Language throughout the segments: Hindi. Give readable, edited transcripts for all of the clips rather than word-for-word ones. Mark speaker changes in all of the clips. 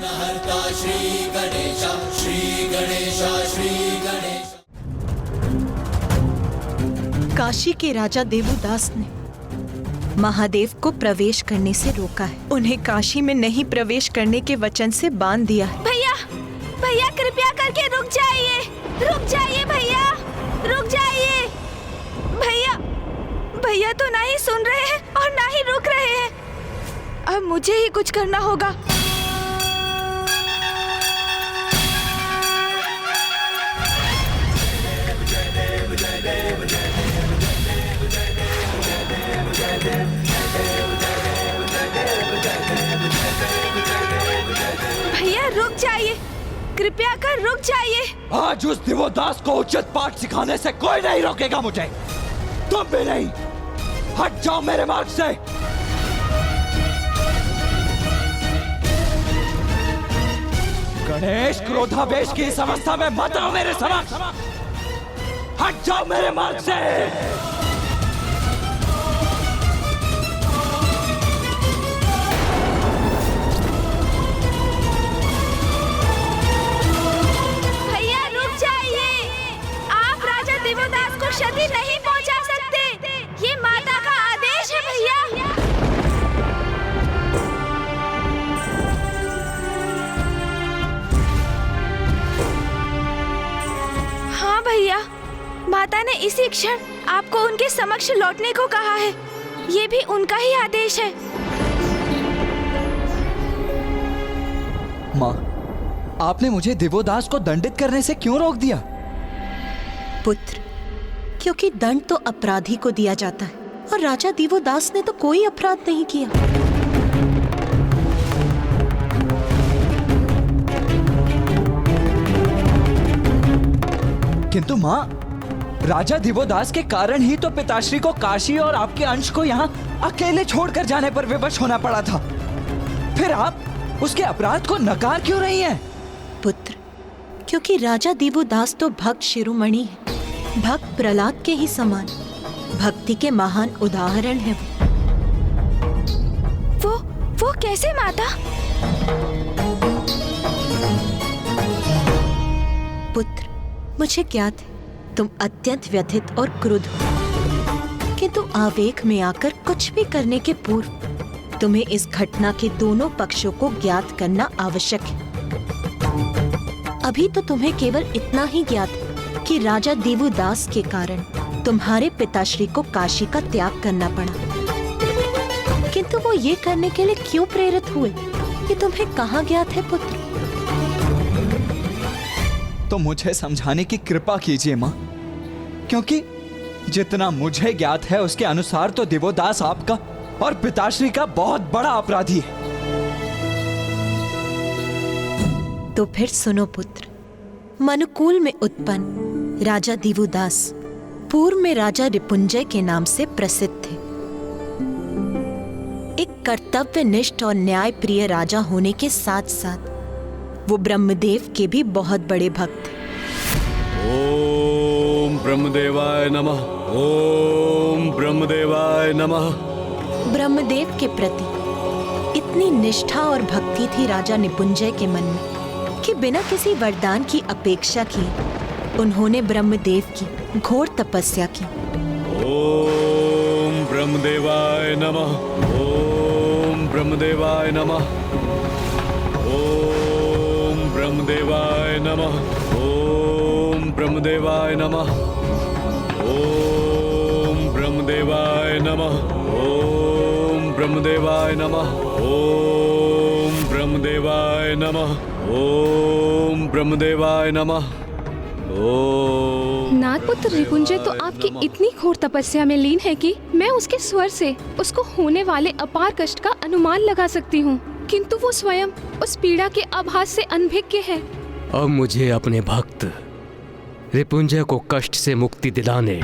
Speaker 1: विघ्नहर्ता श्री गणेश, श्री गणेश, श्री गणेश।
Speaker 2: काशी के राजा देवोदास ने महादेव को प्रवेश करने से रोका है। उन्हें काशी में नहीं प्रवेश करने के वचन से बांध दिया है।
Speaker 3: भैया, भैया कृपया करके रुक जाइए, रुक जाइए भैया, रुक जाइए। भैया, भैया तो ना ही सुन रहे हैं और ना ही रुक रहे हैं। अब मुझे ही कुछ करना होगा। भैया रुक जाइए, कृपया कर रुक जाइए।
Speaker 4: आज उस देवोदास को उचित पाठ सिखाने से कोई नहीं रोकेगा मुझे। तुम भी नहीं। हट जाओ मेरे मार्ग से। गणेश, क्रोधावेश की इस अवस्था में मत आओ मेरे समक्ष। हट जाओ मेरे मार्ग से।
Speaker 3: भैया रुक जाइए। आप राजा देवोदास को क्षति नहीं पहुंचा सकते। ये माता का आदेश है भैया। हाँ भैया, माता ने इसी क्षण आपको उनके समक्ष लौटने को कहा है। ये भी उनका ही आदेश है।
Speaker 4: माँ, आपने मुझे देवोदास को दंडित करने से क्यों रोक दिया?
Speaker 2: पुत्र, क्योंकि दंड तो अपराधी को दिया जाता है और राजा देवोदास ने तो कोई अपराध नहीं किया।
Speaker 4: किंतु माँ, राजा देवोदास के कारण ही तो पिताश्री को काशी और आपके अंश को यहाँ अकेले छोड़कर जाने पर विवश होना पड़ा था। फिर आप उसके अपराध को नकार क्यों रही हैं?
Speaker 2: पुत्र, क्योंकि राजा देवोदास तो भक्त शिरोमणि है, भक्त प्रहलाद के ही समान भक्ति के महान उदाहरण है।
Speaker 3: वो कैसे माता?
Speaker 2: पुत्र, मुझे ज्ञात है तुम अत्यंत व्यथित और क्रुद्ध हो, किंतु आवेग में आकर कुछ भी करने के पूर्व तुम्हें इस घटना के दोनों पक्षों को ज्ञात करना आवश्यक है। अभी तो तुम्हें केवल इतना ही ज्ञात है कि राजा देवोदास के कारण तुम्हारे पिताश्री को काशी का त्याग करना पड़ा, किंतु वो ये करने के लिए क्यों प्रेरित हुए ये तुम्हें कहाँ ज्ञात है पुत्र?
Speaker 4: तो मुझे समझाने की कृपा कीजिए माँ, क्योंकि जितना मुझे ज्ञात है उसके अनुसार तो देवोदास आपका और पिताश्री का बहुत बड़ा अपराधी है।
Speaker 2: तो फिर सुनो पुत्र, मनुकुल में उत्पन्न राजा देवोदास पूर्व में राजा रिपुंजय के नाम से प्रसिद्ध थे। एक कर्तव्यनिष्ठ और न्याय प्रिय राजा होने के साथ साथ वो ब्रह्मदेव के भी बहुत बड़े भक्त थे।
Speaker 5: ओम ब्रह्मदेवाय नमः, ओम ब्रह्मदेवाय नमः।
Speaker 2: ब्रह्मदेव के प्रति इतनी निष्ठा और भक्ति थी राजा निपुंजय के मन में कि बिना किसी वरदान की अपेक्षा किए उन्होंने ब्रह्मदेव की घोर तपस्या की।
Speaker 5: ओम ब्रह्मदेवाय नमः, ओम ब्रह्मदेवाय नमः, ओम ब्रह्मदेवाय नमः, ओम ब्रह्मदेवाय नमः, ओम ब्रह्मदेवाय नमः, ओम ब्रह्मदेवाय नमः, ओम ब्रह्मदेवाय नमः, ओम ब्रह्मदेवाय नमः।
Speaker 6: नागपुत्र रिपुंजय तो आपकी इतनी घोर तपस्या में लीन है कि मैं उसके स्वर से उसको होने वाले अपार कष्ट का अनुमान लगा सकती हूँ, किंतु वो स्वयं उस पीड़ा के आभास से अनभिज्ञ है।
Speaker 7: अब मुझे अपने भक्त रिपुंजय को कष्ट से मुक्ति दिलाने,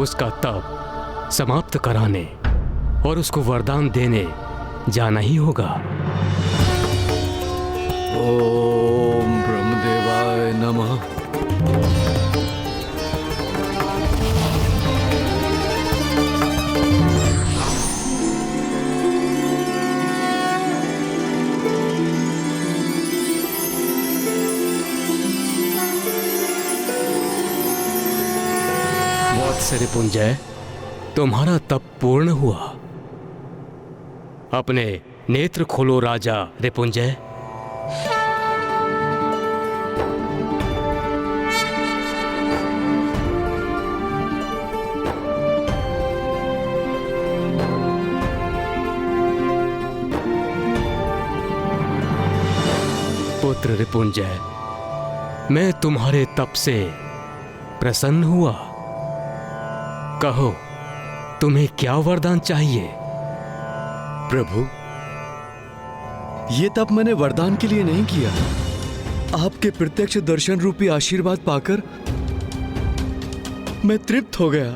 Speaker 7: उसका तप समाप्त कराने और उसको वरदान देने जाना ही होगा।
Speaker 5: ओम ब्रह्मदेवाय नमः।
Speaker 7: बस रिपुंजय, तुम्हारा तप पूर्ण हुआ। अपने नेत्र खोलो राजा रिपुंजय। पुत्र रिपुंजय, मैं तुम्हारे तप से प्रसन्न हुआ। कहो, तुम्हें क्या वरदान चाहिए?
Speaker 5: प्रभु, ये तप मैंने वरदान के लिए नहीं किया। आपके प्रत्यक्ष दर्शन रूपी आशीर्वाद पाकर मैं तृप्त हो गया।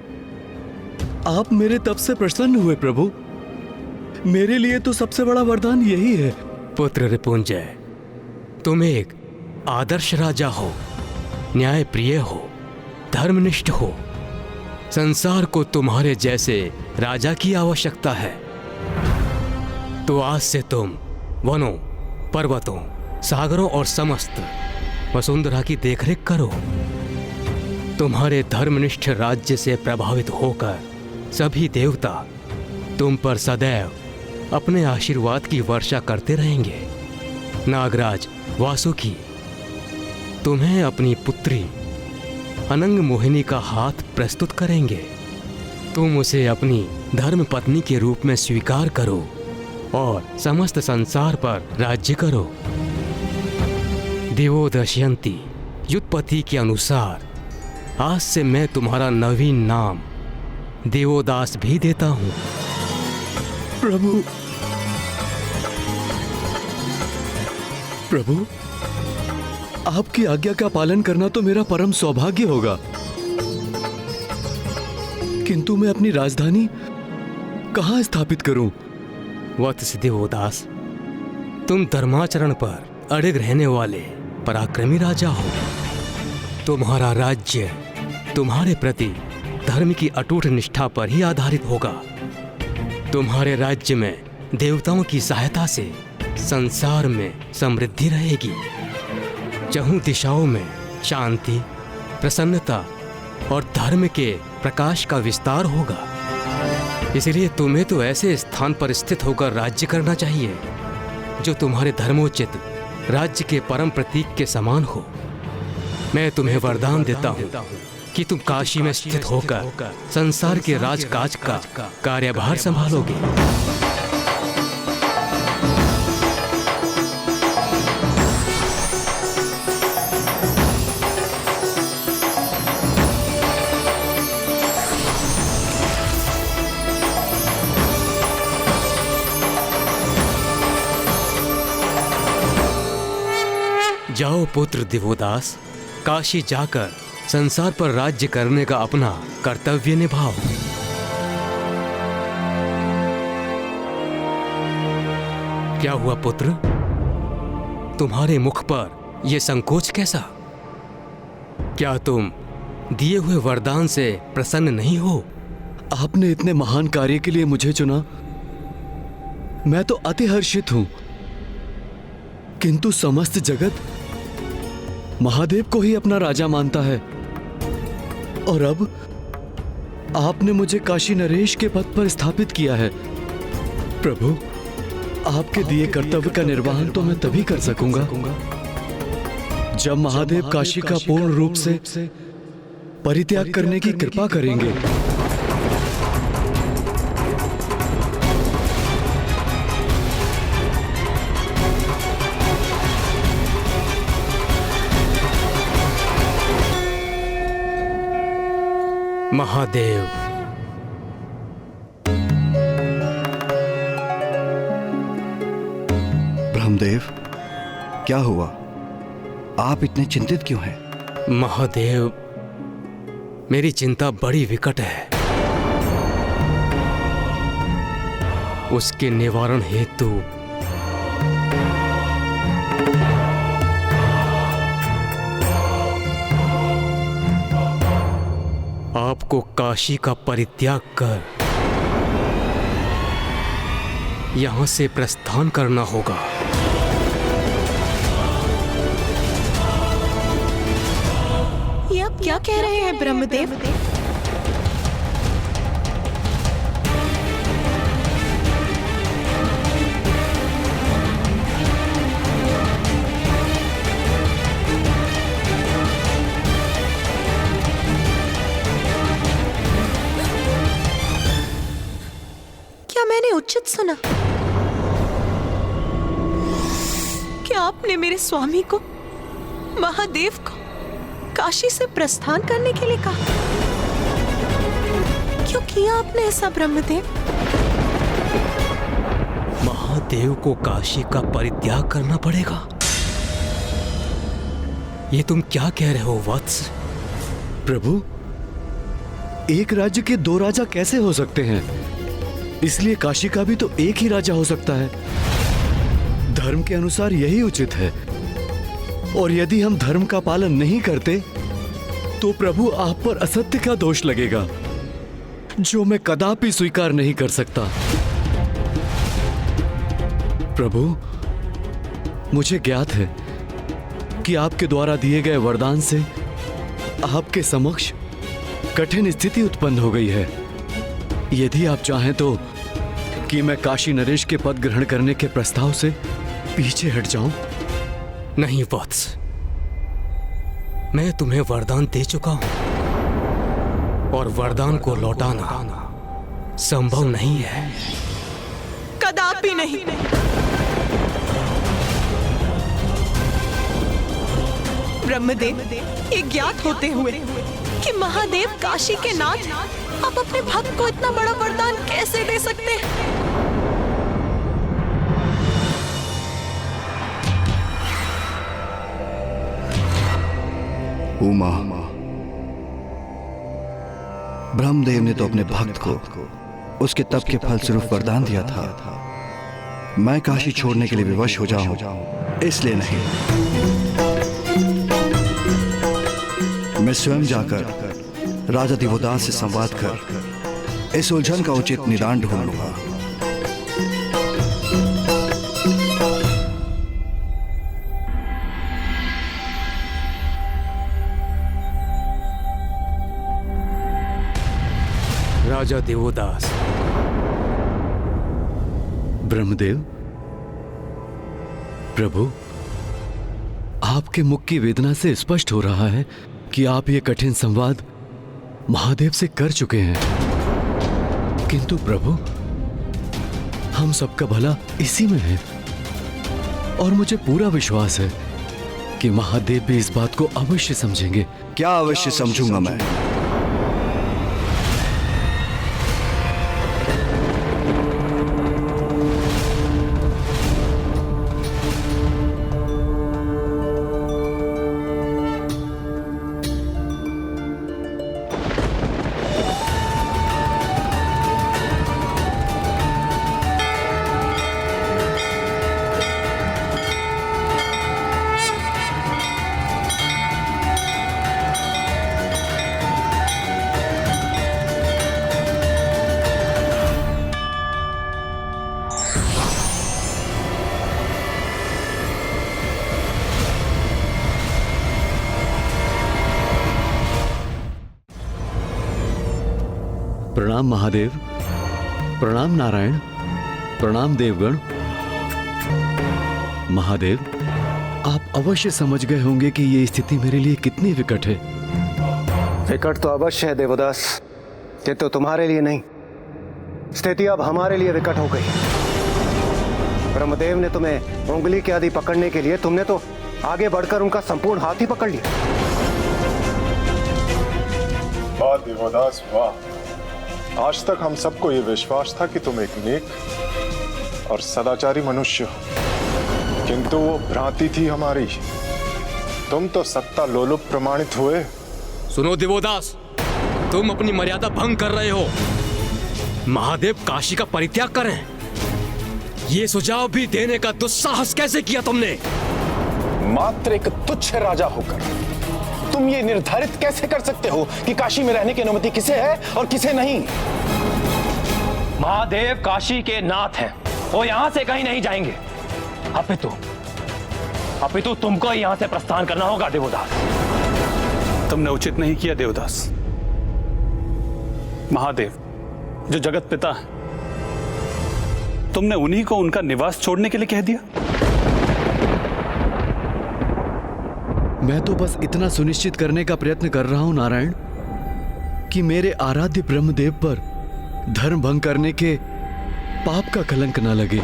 Speaker 5: आप मेरे तप से प्रसन्न हुए प्रभु। मेरे लिए तो सबसे बड़ा वरदान यही है।
Speaker 7: पुत्र रिपुंजय, तुम एक आदर्श राजा हो, न्याय प्रिय हो, धर्मनिष्ठ हो। संसार को तुम्हारे जैसे राजा की आवश्यकता है। तो आज से तुम वनों, पर्वतों, सागरों और समस्त वसुंधरा की देखरेख करो। तुम्हारे धर्मनिष्ठ राज्य से प्रभावित होकर सभी देवता तुम पर सदैव अपने आशीर्वाद की वर्षा करते रहेंगे। नागराज वासुकी तुम्हें अपनी पुत्री अनंग मोहिनी का हाथ प्रस्तुत करेंगे। तुम उसे अपनी धर्म पत्नी के रूप में स्वीकार करो और समस्त संसार पर राज्य करो। देवो दशयंती युत्पत्ति के अनुसार आज से मैं तुम्हारा नवीन नाम देवोदास भी देता हूं।
Speaker 5: प्रभु, प्रभु, आपकी आज्ञा का पालन करना तो मेरा परम सौभाग्य होगा, किंतु मैं अपनी राजधानी कहां स्थापित करूं?
Speaker 7: वत्स देवोदास, तुम धर्माचरण पर अड़िग रहने वाले पराक्रमी राजा हो। तुम्हारा राज्य तुम्हारे प्रति धर्म की अटूट निष्ठा पर ही आधारित होगा। तुम्हारे राज्य में देवताओं की सहायता से संसार में समृद्धि रहेगी। चहुं दिशाओं में शांति, प्रसन्नता और धर्म के प्रकाश का विस्तार होगा। इसलिए तुम्हें तो ऐसे स्थान पर स्थित होकर राज्य करना चाहिए जो तुम्हारे धर्मोचित राज्य के परम प्रतीक के समान हो। मैं तुम्हें वरदान देता हूँ कि तुम काशी में स्थित होकर संसार के राजकाज का कार्यभार संभालोगे। जाओ पुत्र दिवोदास, काशी जाकर संसार पर राज्य करने का अपना कर्तव्य निभाओ। क्या हुआ पुत्र? तुम्हारे मुख पर यह संकोच कैसा? क्या तुम दिए हुए वरदान से प्रसन्न नहीं हो?
Speaker 5: आपने इतने महान कार्य के लिए मुझे चुना, मैं तो अति हर्षित हूं, किंतु समस्त जगत महादेव को ही अपना राजा मानता है और अब आपने मुझे काशी नरेश के पद पर स्थापित किया है। प्रभु, आपके दिए कर्तव्य का निर्वहन तो मैं तभी कर सकूंगा जब महादेव काशी का पूर्ण रूप से परित्याग करने की कृपा करेंगे।
Speaker 7: महादेव,
Speaker 8: ब्रह्मदेव, क्या हुआ? आप इतने चिंतित क्यों हैं?
Speaker 7: महादेव, मेरी चिंता बड़ी विकट है। उसके निवारण हेतु आपको काशी का परित्याग कर यहां से प्रस्थान करना होगा।
Speaker 2: ये आप क्या कह रहे हैं ब्रह्मदेव? आपने मेरे स्वामी को, महादेव को, काशी से प्रस्थान करने के लिए कहा? क्यों किया आपने ऐसा ब्रह्मदेव?
Speaker 7: महादेव को काशी का परित्याग करना पड़ेगा? ये तुम क्या कह रहे हो वत्स?
Speaker 5: प्रभु, एक राज्य के दो राजा कैसे हो सकते हैं? इसलिए काशी का भी तो एक ही राजा हो सकता है। धर्म के अनुसार यही उचित है। और यदि हम धर्म का पालन नहीं करते तो प्रभु आप पर असत्य का दोष लगेगा, जो मैं कदापि स्वीकार नहीं कर सकता। प्रभु, मुझे ज्ञात है कि आपके द्वारा दिए गए वरदान से आपके समक्ष कठिन स्थिति उत्पन्न हो गई है। यदि आप चाहें तो कि मैं काशी नरेश के पद ग्रहण करने के प्रस्ताव से पीछे हट जाऊं?
Speaker 7: नहीं वत्स, मैं तुम्हें वरदान दे चुका हूं और वरदान को लौटाना संभव नहीं है।
Speaker 2: कदापि नहीं। ब्रह्मदेव, ये ज्ञात होते हुए कि महादेव काशी के नाथ, आप अपने भक्त को इतना बड़ा वरदान कैसे दे सकते हैं?
Speaker 8: उमा, ब्रह्मदेव ने तो अपने भक्त को उसके तप के फलस्वरूप वरदान दिया था। मैं काशी छोड़ने के लिए विवश हो जाऊं, इसलिए नहीं। मैं स्वयं जाकर राजा दिवोदास से संवाद कर इस उलझन का उचित निदान ढूंढ लूंगा।
Speaker 7: राजा देवोदास।
Speaker 5: ब्रह्मदेव, प्रभु, आपके मुख की वेदना से स्पष्ट हो रहा है कि आप ये कठिन संवाद महादेव से कर चुके हैं। किंतु प्रभु, हम सबका भला इसी में है और मुझे पूरा विश्वास है कि महादेव भी इस बात को अवश्य समझेंगे।
Speaker 8: क्या अवश्य समझूंगा मैं?
Speaker 5: प्रणाम महादेव, प्रणाम नारायण, प्रणाम देवगण। महादेव, आप अवश्य समझ गए होंगे कि ये स्थिति मेरे लिए कितनी विकट है।
Speaker 9: विकट तो अवश्य है देवदास, किंतु तुम्हारे लिए नहीं। स्थिति अब हमारे लिए विकट हो गई। ब्रह्मदेव ने तुम्हें उंगली के आदि पकड़ने के लिए तुमने तो आगे बढ़कर उनका संपूर्ण हाथ ही पकड़ लिया।
Speaker 10: वाह देवदास वाह! आज तक हम सबको ये विश्वास था कि तुम एक नेक और सदाचारी मनुष्य हो, किंतु वो भ्रांति थी हमारी। तुम तो सत्ता लोलुप प्रमाणित हुए।
Speaker 7: सुनो देवोदास, तुम अपनी मर्यादा भंग कर रहे हो। महादेव काशी का परित्याग करें, ये सुझाव भी देने का दुस्साहस कैसे किया तुमने?
Speaker 11: मात्र एक तुच्छ राजा होकर तुम ये निर्धारित कैसे कर सकते हो कि काशी में रहने की अनुमति किसे है और किसे नहीं?
Speaker 12: महादेव काशी के नाथ हैं, वो यहां से कहीं नहीं जाएंगे। अपितु तुमको यहां से प्रस्थान करना होगा देवदास।
Speaker 11: तुमने उचित नहीं किया देवदास। महादेव जो जगत पिता है, तुमने उन्हीं को उनका निवास छोड़ने के लिए कह दिया।
Speaker 5: मैं तो बस इतना सुनिश्चित करने का प्रयत्न कर रहा हूं नारायण कि मेरे आराध्य ब्रह्मदेव पर धर्म भंग करने के पाप का कलंक न लगे।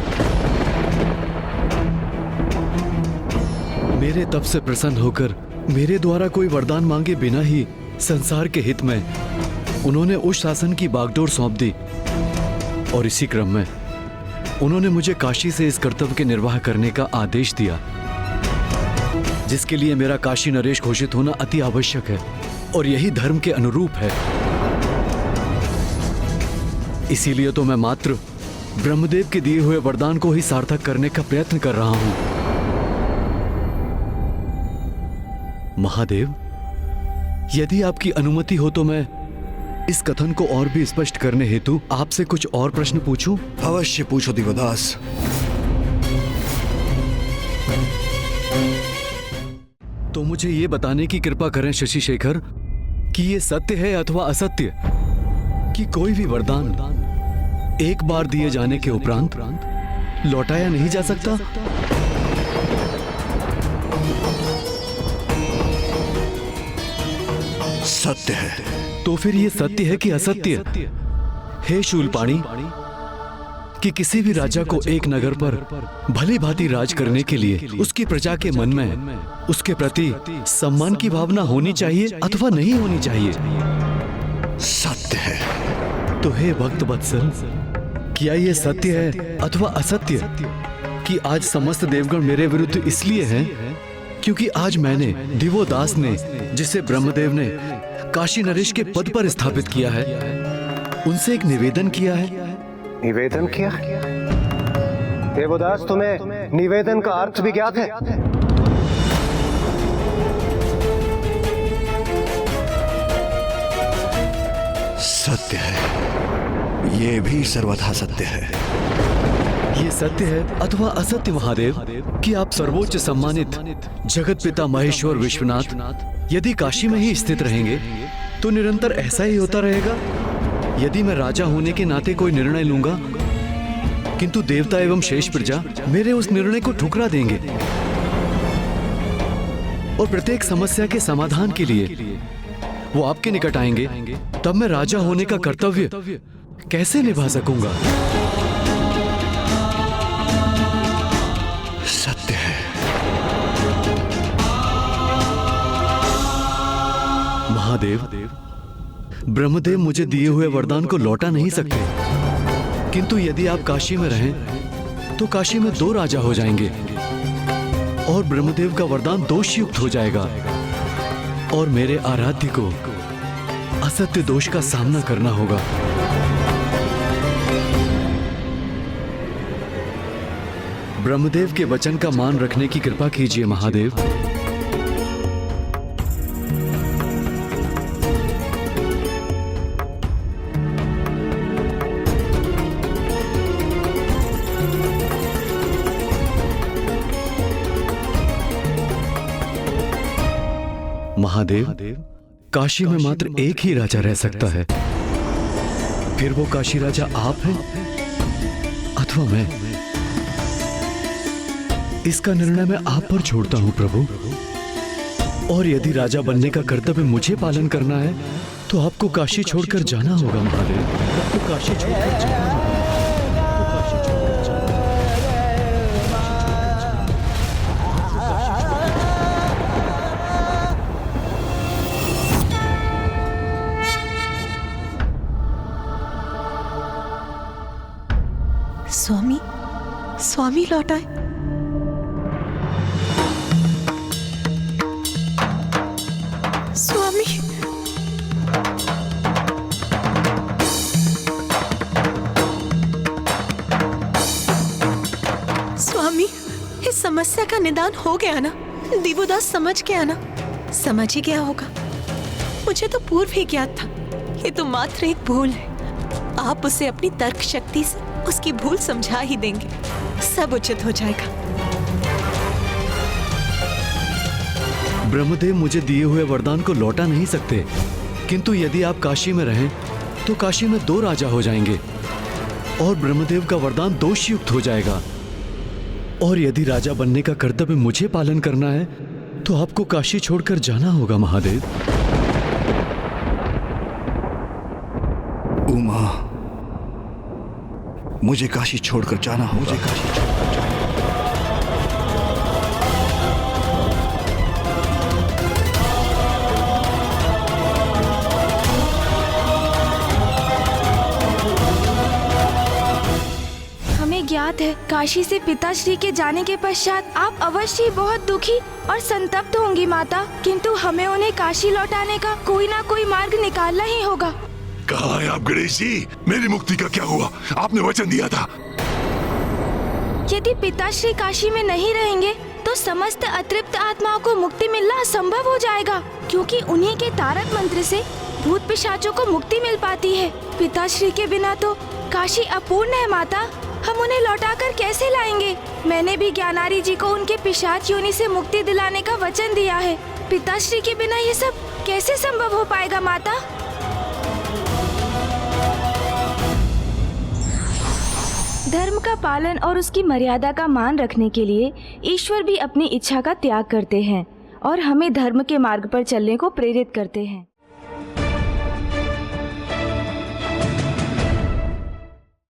Speaker 5: मेरे तप से प्रसन्न होकर मेरे द्वारा कोई वरदान मांगे बिना ही संसार के हित में उन्होंने उस शासन की बागडोर सौंप दी। और इसी क्रम में उन्होंने मुझे काशी से इस कर्तव्य के निर्वाह करने का आदेश दिया, जिसके लिए मेरा काशी नरेश घोषित होना अति आवश्यक है और यही धर्म के अनुरूप है। इसीलिए तो मैं मात्र ब्रह्मदेव के दिए हुए वरदान को ही सार्थक करने का प्रयत्न कर रहा हूं। महादेव, यदि आपकी अनुमति हो तो मैं इस कथन को और भी स्पष्ट करने हेतु आपसे कुछ और प्रश्न पूछूं?
Speaker 8: अवश्य पूछो दिव्यदास।
Speaker 5: तो मुझे ये बताने की कृपा करें शशि शेखर कि ये सत्य है अथवा असत्य कि कोई भी वरदान एक बार दिए जाने के उपरांत लौटाया नहीं जा सकता?
Speaker 8: सत्य है।
Speaker 5: तो फिर ये सत्य है कि असत्य? हे शूलपाणी, कि किसी भी राजा को एक नगर पर भली भांति राज करने के लिए उसकी प्रजा के मन में उसके प्रति सम्मान की भावना होनी चाहिए अथवा नहीं होनी चाहिए?
Speaker 8: सत्य है।
Speaker 5: तो हे भक्त वत्सल, क्या ये सत्य है अथवा असत्य कि आज समस्त देवगण मेरे विरुद्ध इसलिए हैं क्योंकि आज मैंने दिवोदास ने, जिसे ब्रह्मदेव ने काशी नरेश के पद पर स्थापित किया है, उनसे एक निवेदन किया है।
Speaker 9: निवेदन किया? देवदास, तुम्हें निवेदन का अर्थ भी ज्ञात है?
Speaker 8: सत्य है। ये भी सर्वथा सत्य है।
Speaker 5: ये सत्य है अथवा असत्य महादेव कि आप सर्वोच्च सम्मानित जगत पिता महेश्वर विश्वनाथ यदि काशी में ही स्थित रहेंगे तो निरंतर ऐसा ही होता रहेगा? यदि मैं राजा होने के नाते कोई निर्णय लूंगा किंतु देवता एवं शेष प्रजा मेरे उस निर्णय को ठुकरा देंगे और प्रत्येक समस्या के समाधान के लिए वो आपके निकट आएंगे, तब मैं राजा होने का कर्तव्य कैसे निभा सकूंगा?
Speaker 8: सत्य है।
Speaker 5: महादेव, ब्रह्मदेव मुझे दिए हुए वरदान को लौटा नहीं सकते, किंतु यदि आप काशी में रहें तो काशी में 2 राजा हो जाएंगे और ब्रह्मदेव का वरदान दोषयुक्त हो जाएगा और मेरे आराध्य को असत्य दोष का सामना करना होगा। ब्रह्मदेव के वचन का मान रखने की कृपा कीजिए महादेव। महादेव, काशी में मात्र एक ही राजा रह सकता है, फिर वो काशी राजा आप हैं अथवा मैं? इसका निर्णय मैं आप पर छोड़ता हूं प्रभु। और यदि राजा बनने का कर्तव्य मुझे पालन करना है तो आपको काशी छोड़कर जाना होगा महादेव। आपको काशी छोड़कर जाना होगा।
Speaker 2: स्वामी, स्वामी लौट आए। स्वामी, स्वामी, इस समस्या का निदान हो गया ना? दिवोदास समझ गया ना? समझ ही गया होगा। मुझे तो पूर्व ही ज्ञात था। ये तो मात्र एक भूल है। आप उसे अपनी तर्क शक्ति से उसकी भूल समझा ही देंगे, सब उचित हो जाएगा।
Speaker 5: ब्रह्मदेव मुझे दिए हुए वरदान को लौटा नहीं सकते, किंतु यदि आप काशी में रहें तो काशी में 2 राजा हो जाएंगे और ब्रह्मदेव का वरदान दोषयुक्त हो जाएगा। और यदि राजा बनने का कर्तव्य मुझे पालन करना है तो आपको काशी छोड़कर जाना होगा महादेव।
Speaker 8: उमा, मुझे काशी छोड़कर जाना होगा। मुझे काशी छोड़कर जाना होगा।
Speaker 3: बात है, काशी से पिताश्री के जाने के पश्चात आप अवश्य ही बहुत दुखी और संतप्त होंगी माता, किंतु हमें उन्हें काशी लौटाने का कोई ना कोई मार्ग निकालना ही होगा।
Speaker 13: कहाँ है आप गणेश जी? मेरी मुक्ति का क्या हुआ? आपने वचन दिया था।
Speaker 3: यदि पिताश्री काशी में नहीं रहेंगे तो समस्त अतृप्त आत्माओं को मुक्ति मिलना असंभव हो जाएगा, क्योंकि उन्हीं के तारक मंत्र से भूत पिशाचों को मुक्ति मिल पाती है। पिताश्री के बिना तो काशी अपूर्ण है माता, हम उन्हें लौटाकर कैसे लाएंगे? मैंने भी ज्ञानारी जी को उनके पिशाच योनि से मुक्ति दिलाने का वचन दिया है। पिताश्री के बिना ये सब कैसे संभव हो पाएगा माता? धर्म का पालन और उसकी मर्यादा का मान रखने के लिए ईश्वर भी अपनी इच्छा का त्याग करते हैं और हमें धर्म के मार्ग पर चलने को प्रेरित करते हैं।